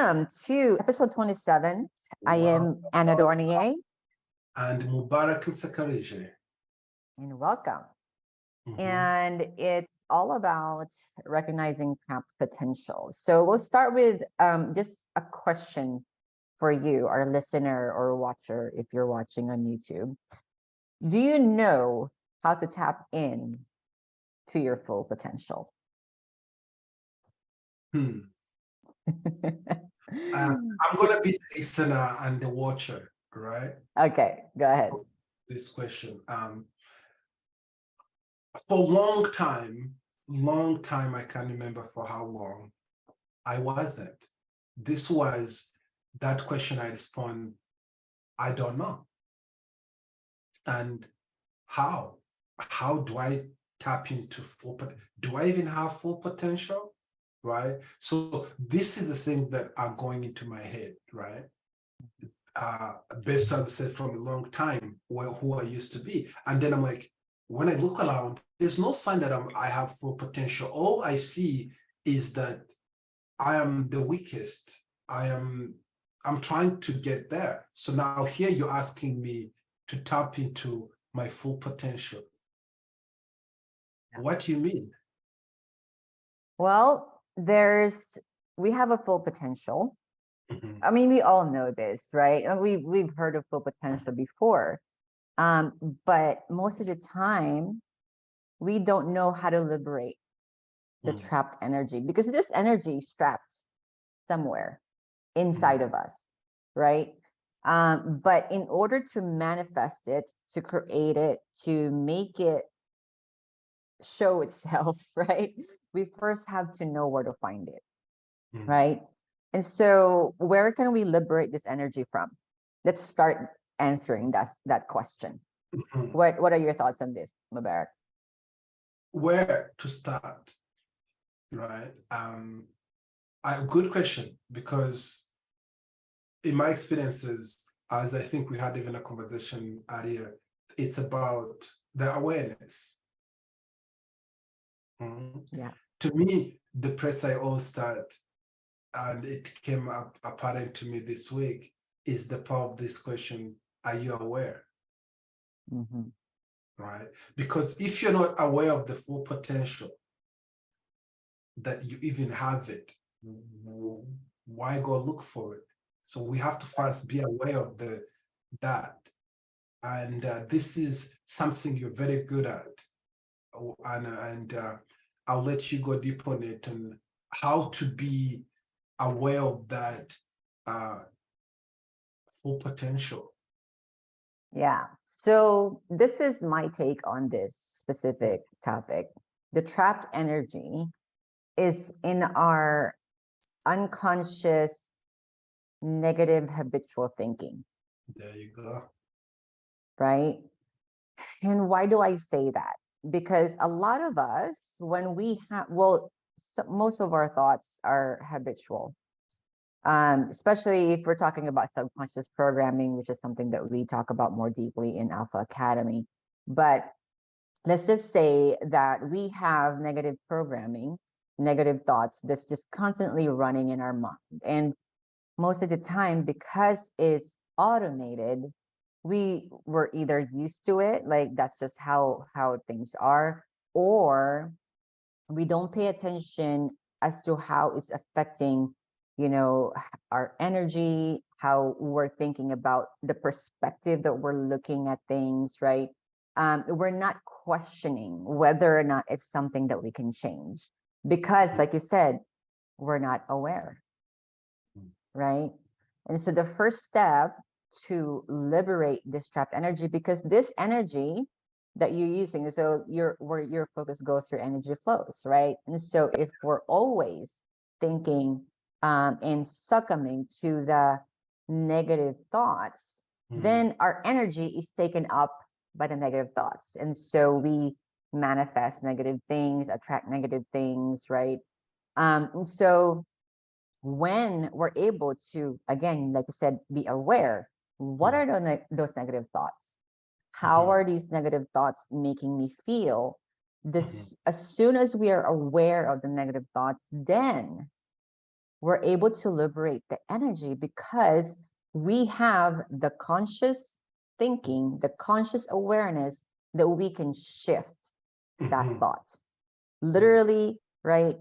Welcome to episode 27. I am Anna Dornier. And Mubarak Nsakarije. And welcome. And it's all about recognizing trapped potential. So we'll start with just a question for you, our listener or watcher, if you're watching on YouTube. Do you know how to tap in to your full potential? I'm going to be the listener and the watcher, right? Okay, go ahead. This question. For a long time, I can't remember for how long, I wasn't. This was that question I respond, I don't know. And how? How do I tap into full potential? Do I even have full potential? Right? So this is the thing that are going into my head, right? Based, as I said, from a long time, who I used to be. And then I'm like, when I look around, there's no sign that I have full potential. All I see is that I am the weakest. I'm trying to get there. So now here you're asking me to tap into my full potential. What do you mean? Well, we have a full potential. I mean, we all know this, right? And we've heard of full potential before. But most of the time, we don't know how to liberate the trapped energy, because this energy is trapped somewhere inside of us, right? But in order to manifest it, to create it, to make it show itself, right? We first have to know where to find it, right? And so where can we liberate this energy from? Let's start answering that question. What are your thoughts on this, Mubarak? Where to start, right? Good question, because in my experiences, as I think we had even a conversation earlier, it's about the awareness. Yeah. To me, the place I all start, and it came up apparent to me this week, is the power of this question: are you aware? Right? Because if you're not aware of the full potential that you even have it, why go look for it? So we have to first be aware of that. And this is something you're very good at. And I'll let you go deep on it and how to be aware of that full potential. Yeah. So this is my take on this specific topic. The trapped energy is in our unconscious negative habitual thinking. There you go. Right? And why do I say that? Because a lot of us, when we have, most of our thoughts are habitual. Especially if we're talking about subconscious programming, which is something that we talk about more deeply in Alpha Academy. But let's just say that we have negative programming, negative thoughts that's just constantly running in our mind. And most of the time, because it's automated, we were either used to it, like that's just how things are, or we don't pay attention as to how it's affecting, our energy, how we're thinking about the perspective that we're looking at things, right? We're not questioning whether or not it's something that we can change, because like you said, we're not aware, right? And so the first step to liberate this trapped energy, because this energy that you're using, so where your focus goes, your energy flows, right? And so if we're always thinking and succumbing to the negative thoughts, then our energy is taken up by the negative thoughts. And so we manifest negative things, attract negative things, right? And so when we're able to, again, like I said, be aware, what are those negative thoughts? How are these negative thoughts making me feel? As soon as we are aware of the negative thoughts, then we're able to liberate the energy because we have the conscious thinking, the conscious awareness that we can shift that Mhm. thought. Literally, right?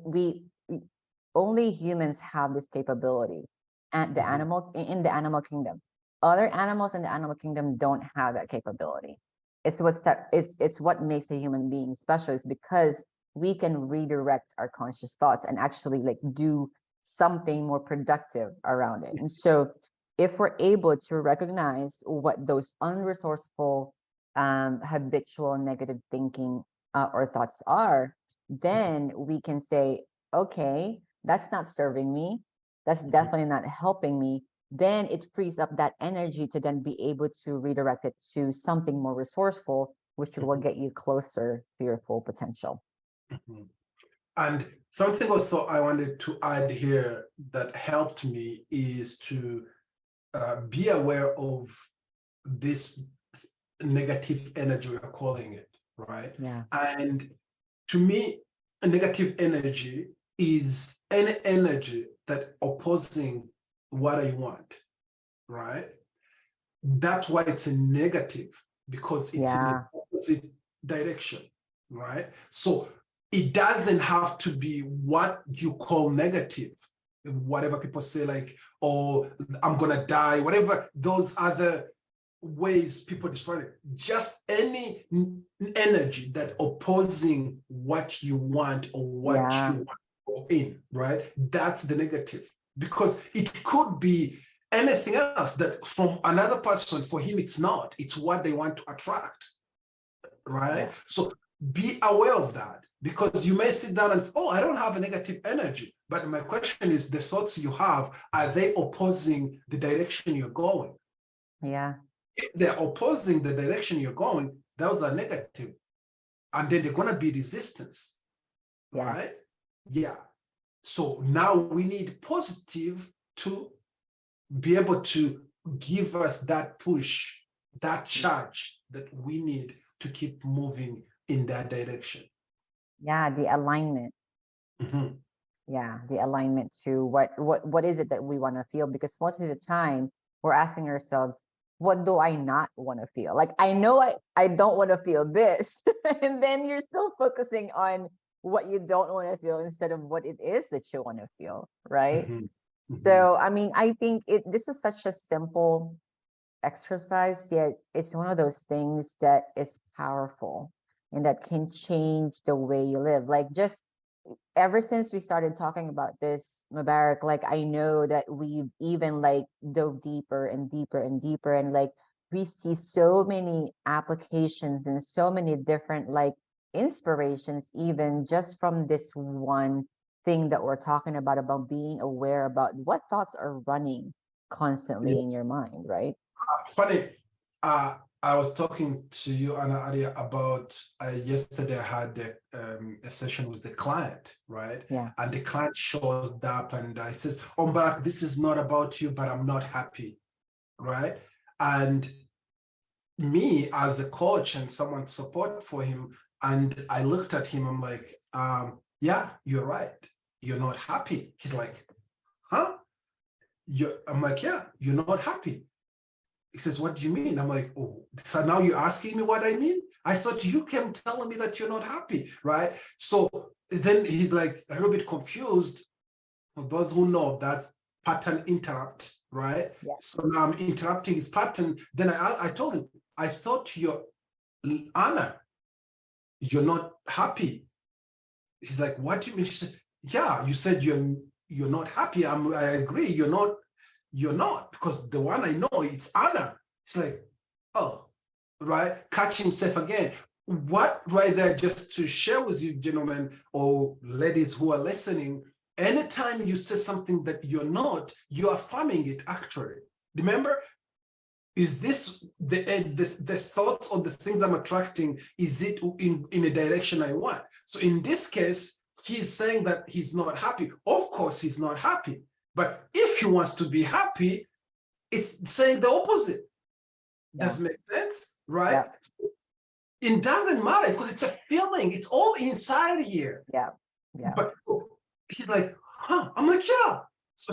Only humans have this capability and the Mhm. animal in the animal kingdom. Other animals in the animal kingdom don't have that capability. It's what makes a human being special is because we can redirect our conscious thoughts and actually like do something more productive around it. And so if we're able to recognize what those unresourceful habitual negative thinking or thoughts are, then we can say, okay, that's not serving me. That's definitely not helping me. Then it frees up that energy to then be able to redirect it to something more resourceful, which will Mhm. get you closer to your full potential. Mhm. And something also I wanted to add here that helped me is to be aware of this negative energy, we are calling it, right? Yeah. And to me, a negative energy is any energy that opposing what I want, right? That's why it's a negative, because it's in the Yeah. opposite direction, right? So it doesn't have to be what you call negative, whatever people say, like, oh, I'm gonna die, whatever those other ways people describe it. Just any energy that opposing what you want or what you Yeah. want to go in, right? That's the negative, because it could be anything else that from another person, for him it's not, it's what they want to attract, right? Yeah. So be aware of that, because you may sit down and say, oh, I don't have a negative energy, but my question is, the thoughts you have, are they opposing the direction you're going? Yeah. If they're opposing the direction you're going, those are negative, and then they're going to be resistance, Yes. right? Yeah. So now we need positive to be able to give us that push, that charge that we need to keep moving in that direction. Yeah. The alignment. Mhm. Yeah. The alignment to what is it that we want to feel? Because most of the time we're asking ourselves, what do I not want to feel? Like I know I don't want to feel this. And then you're still focusing on what you don't want to feel instead of what it is that you want to feel, right? Mhm. Mhm. So I mean, I think this is such a simple exercise, yet it's one of those things that is powerful and that can change the way you live. Like just ever since we started talking about this, Mubarak, like I know that we've even like dove deeper and deeper and deeper, and like we see so many applications and so many different like inspirations, even just from this one thing that we're talking about being aware about what thoughts are running constantly in your mind, right? Funny, I was talking to you, Anna, earlier about yesterday I had a session with the client, right? Yeah. And the client showed up and I says, oh, Mark, this is not about you, but I'm not happy, right? And me as a coach and someone to support for him, and I looked at him, I'm like, yeah, you're right. You're not happy. He's like, huh? I'm like, yeah, you're not happy. He says, what do you mean? I'm like, oh, so now you're asking me what I mean? I thought you came telling me that you're not happy, right? So then he's like a little bit confused. For those who know, that's pattern interrupt, right? Yeah. So now I'm interrupting his pattern. Then I told him, I thought Anna, you're not happy. He's like, what do you mean? She said, yeah, you said you're not happy. I agree, you're not, because the one I know, it's Anna. It's like, oh, right, catch himself again. What right there, just to share with you, gentlemen or ladies who are listening, anytime you say something that you're not, you are affirming it actually. Remember, is this the thoughts or the things I'm attracting, is it in a direction I want? So in this case, he's saying that he's not happy. Of course, he's not happy. But if he wants to be happy, it's saying the opposite. Yeah. Does make sense, right? Yeah. So it doesn't matter because it's a feeling. It's all inside here. Yeah. Yeah. But he's like, huh? I'm like, yeah. So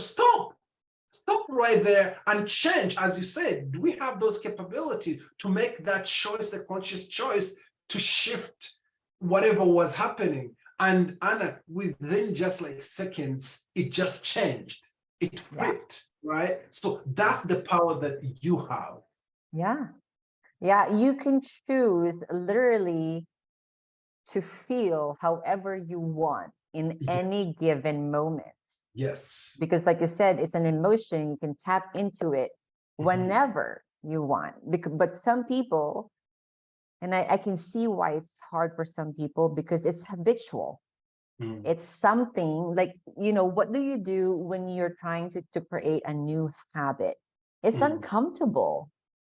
stop right there and change. As you said, we have those capabilities to make that choice, a conscious choice to shift whatever was happening. And Anna, within just like seconds, it just changed. It Yeah. flipped, right? So that's the power that you have. Yeah. Yeah. You can choose literally to feel however you want in Yes. any given moment. Yes. Because, like you said, it's an emotion, you can tap into it Mhm. whenever you want. But some people, and I can see why it's hard for some people because it's habitual. Mm. It's something like, what do you do when you're trying to create a new habit? It's Mm. uncomfortable,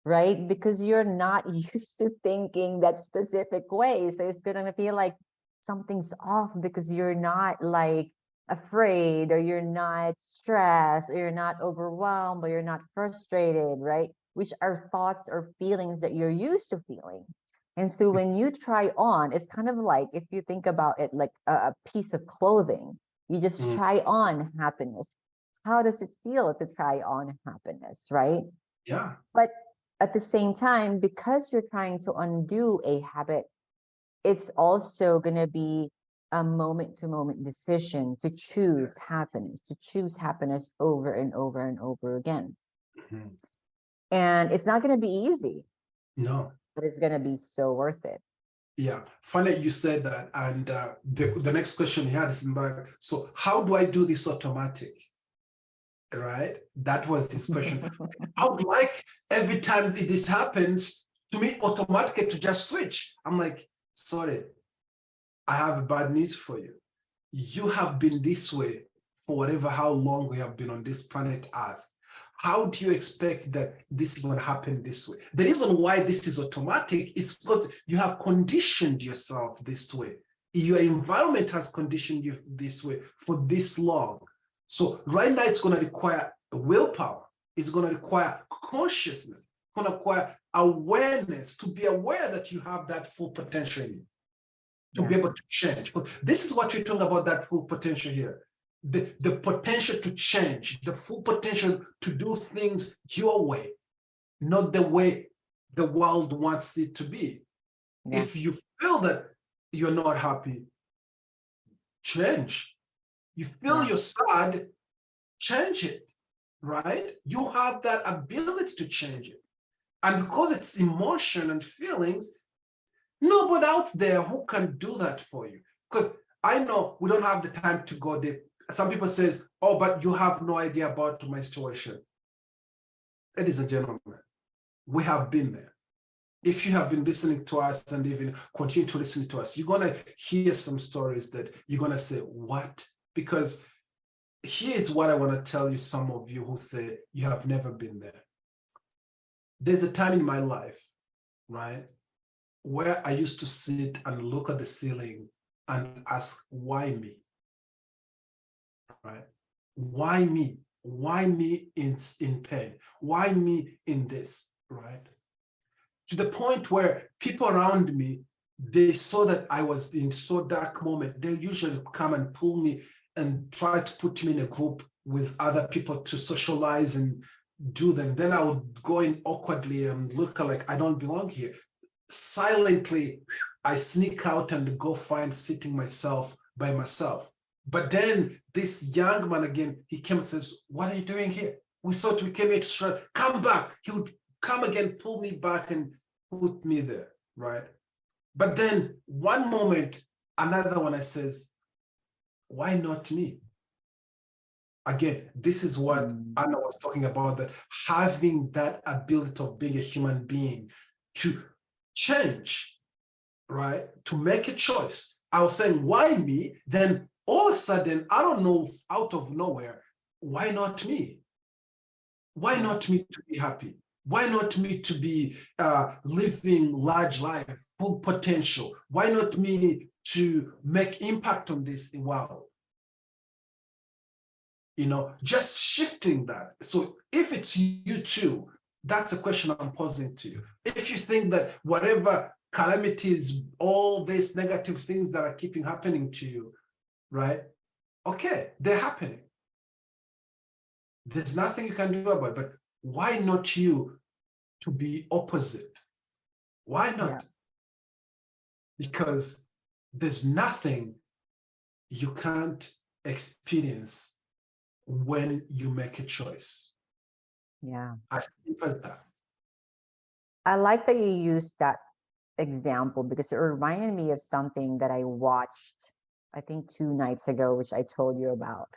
right? Because you're not used to thinking that specific way. So it's going to feel like something's off because you're not like afraid or you're not stressed or you're not overwhelmed or you're not frustrated, right? Which are thoughts or feelings that you're used to feeling. And so when you try on, it's kind of like if you think about it like a piece of clothing, you just Mm. try on happiness. How does it feel to try on happiness, right? Yeah. But at the same time, because you're trying to undo a habit, it's also going to be a moment to moment decision to choose happiness over and over and over again. Mhm. And it's not going to be easy, No. but it's going to be so worth it. Yeah, funny you said that. And the next question he had is, so how do I do this automatic? Right? That was his question. I would like every time this happens to me automatically to just switch. I'm like, sorry, I have bad news for you. You have been this way for whatever how long we have been on this planet Earth. How do you expect that this is going to happen this way? The reason why this is automatic is because you have conditioned yourself this way. Your environment has conditioned you this way for this long. So right now it's going to require willpower. It's going to require consciousness. It's going to require awareness to be aware that you have that full potential in you to be Yeah. able to change. Because this is what we're talking about, that full potential here. The potential to change, the full potential to do things your way, not the way the world wants it to be. Yeah. If you feel that you're not happy, change. You feel Yeah. you're sad, change it, right? You have that ability to change it. And because it's emotion and feelings, nobody out there who can do that for you. Because I know we don't have the time to go there. Some people says, oh, but you have no idea about my situation. Ladies and gentlemen, we have been there. If you have been listening to us and even continue to listen to us, you're going to hear some stories that you're going to say, what? Because here's what I want to tell you, some of you who say you have never been there. There's a time in my life, right, where I used to sit and look at the ceiling and ask, why me? Right? Why me? Why me in pain? Why me in this? Right? To the point where people around me, they saw that I was in so dark moment. They usually come and pull me and try to put me in a group with other people to socialize and do them. Then I would go in awkwardly and look like I don't belong here. Silently, I sneak out and go find sitting myself by myself. But then this young man again, he came and says, what are you doing here? We thought we came here to try. Come back. He would come again, pull me back and put me there, right? But then one moment, another one, I says, why not me? Again, this is what Anna was talking about, that having that ability of being a human being to change, right? To make a choice. I was saying, why me? Then all of a sudden, I don't know, out of nowhere, why not me? Why not me to be happy? Why not me to be living large life, full potential? Why not me to make impact on this world? You know, just shifting that. So if it's you too, that's a question I'm posing to you. If you think that whatever calamities, all these negative things that are keeping happening to you, right? Okay, they're happening. There's nothing you can do about it. But why not you to be opposite? Why not? Yeah. Because there's nothing you can't experience when you make a choice. Yeah. As simple as that. I like that you used that example because it reminded me of something that I watched, I think 2 nights ago, which I told you about.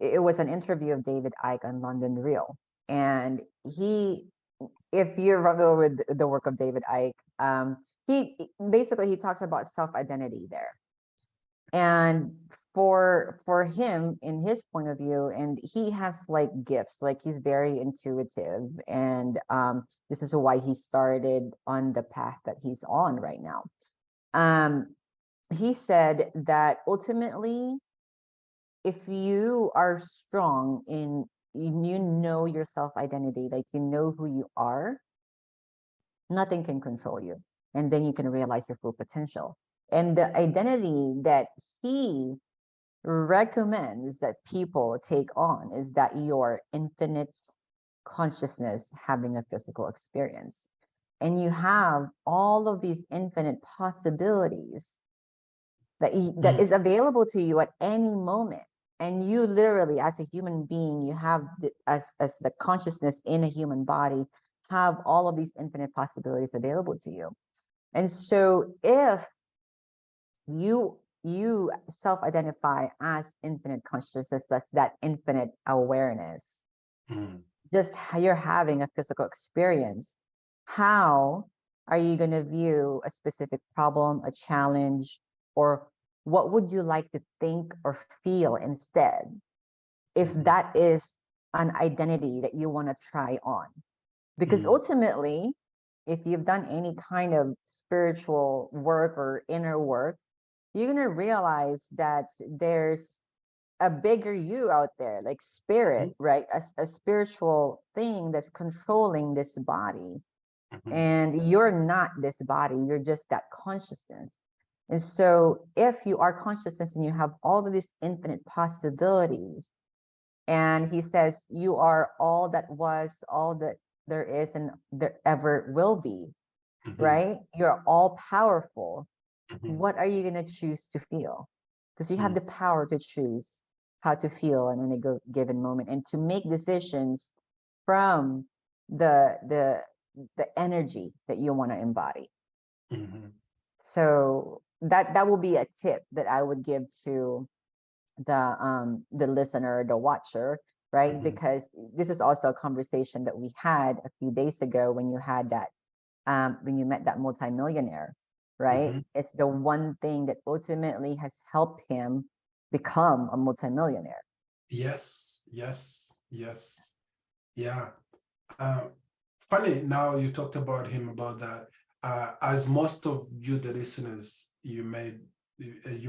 It was an interview of David Icke on London Real. And if you're familiar with the work of David Icke, he basically he talks about self-identity there. And for him, in his point of view, and he has like gifts, like he's very intuitive, and this is why he started on the path that he's on right now. Um, he said that ultimately, if you are strong in you know your self identity, like you know who you are, nothing can control you, and then you can realize your full potential. And the identity that he recommends that people take on is that your infinite consciousness having a physical experience. And you have all of these infinite possibilities that is available to you at any moment. And you literally, as a human being, you have as the consciousness in a human body, have all of these infinite possibilities available to you. And so if you self-identify as infinite consciousness, that's that infinite awareness, just how you're having a physical experience, how are you going to view a specific problem, a challenge, or what would you like to think or feel instead, if that is an identity that you want to try on? Because ultimately, if you've done any kind of spiritual work or inner work, you're going to realize that there's a bigger you out there, like spirit, right? A spiritual thing that's controlling this body. And you're not this body, you're just that consciousness. And so if you are consciousness and you have all of these infinite possibilities, and he says you are all that was, all that there is, and there ever will be, right? You're all powerful. What are you going to choose to feel? Because you have the power to choose how to feel in any given moment and to make decisions from the the energy that you want to embody. So that will be a tip that I would give to the listener, the watcher, right? Because this is also a conversation that we had a few days ago when you had that when you met that multimillionaire, right? It's the one thing that ultimately has helped him become a multimillionaire. Yes, yes, yes. Yeah. Funny, now you talked about him about that. As most of you, the listeners, you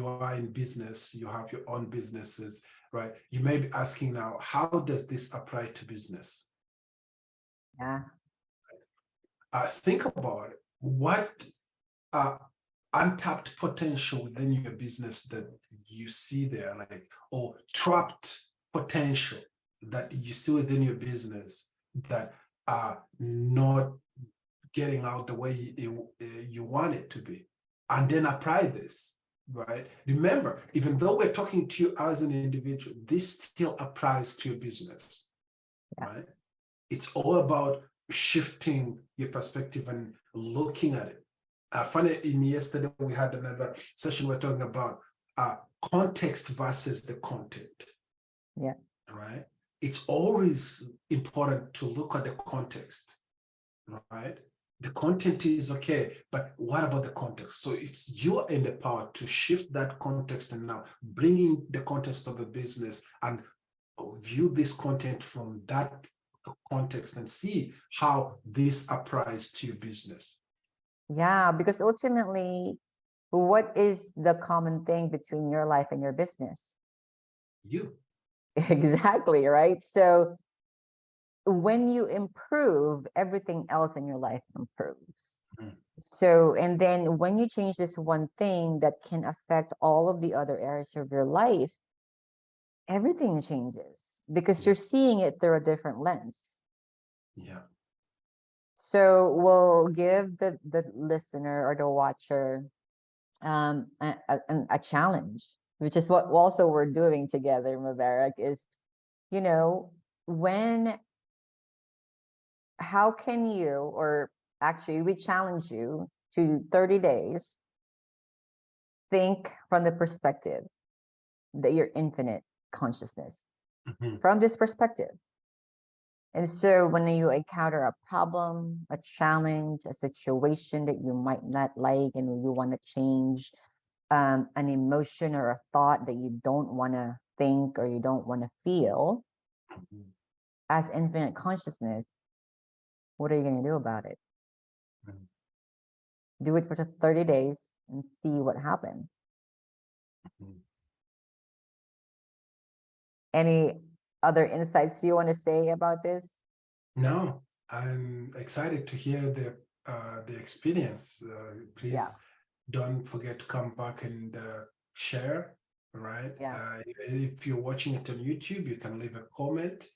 are in business, you have your own businesses, right? You may be asking now, how does this apply to business? Yeah. Think about it. What untapped potential within your business that you see there, like, or trapped potential that you see within your business that are not getting out the way you want it to be, and then apply this, right? Remember, even though we're talking to you as an individual, this still applies to your business, right? It's all about shifting your perspective and looking at it. Funny, in yesterday we had another session, we're talking about context versus the content. Yeah. Right. It's always important to look at the context, right? The content is okay, but what about the context? So it's you in the power to shift that context and now bringing the context of the business and view this content from that context and see how this applies to your business. Yeah, because ultimately, what is the common thing between your life and your business? You. Exactly, right? So when you improve, everything else in your life improves. So, and then when you change this one thing that can affect all of the other areas of your life, everything changes because Yeah. you're seeing it through a different lens. Yeah. So we'll give the listener or the watcher a challenge, which is what also we're doing together, Mubarak, is, you know, how can you, or actually we challenge you to 30 days, think from the perspective that you're infinite consciousness, Mhm. from this perspective. And so when you encounter a problem, a challenge, a situation that you might not like and you want to change, an emotion or a thought that you don't want to think or you don't want to feel, Mhm. as infinite consciousness, what are you going to do about it? Mhm. Do it for 30 days and see what happens. Mhm. Any other insights you want to say about this? No, I'm excited to hear the experience. Yeah, Please don't forget to come back and share. Right. yeah, If you're watching it on YouTube, you can leave a comment.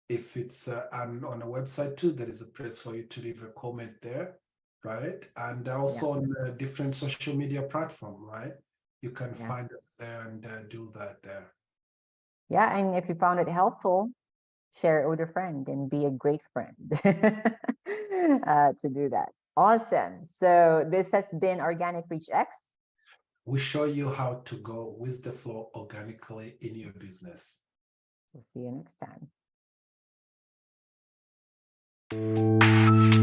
If it's on a website too, there is a place for you to leave a comment there, right? And yeah, also on different social media platform, right? You can yes. find us there and do that there. Yeah, and if you found it helpful, share it with a friend and be a great friend to do that. Awesome. So this has been Organic Reach X. We show you how to go with the flow organically in your business. We'll see you next time.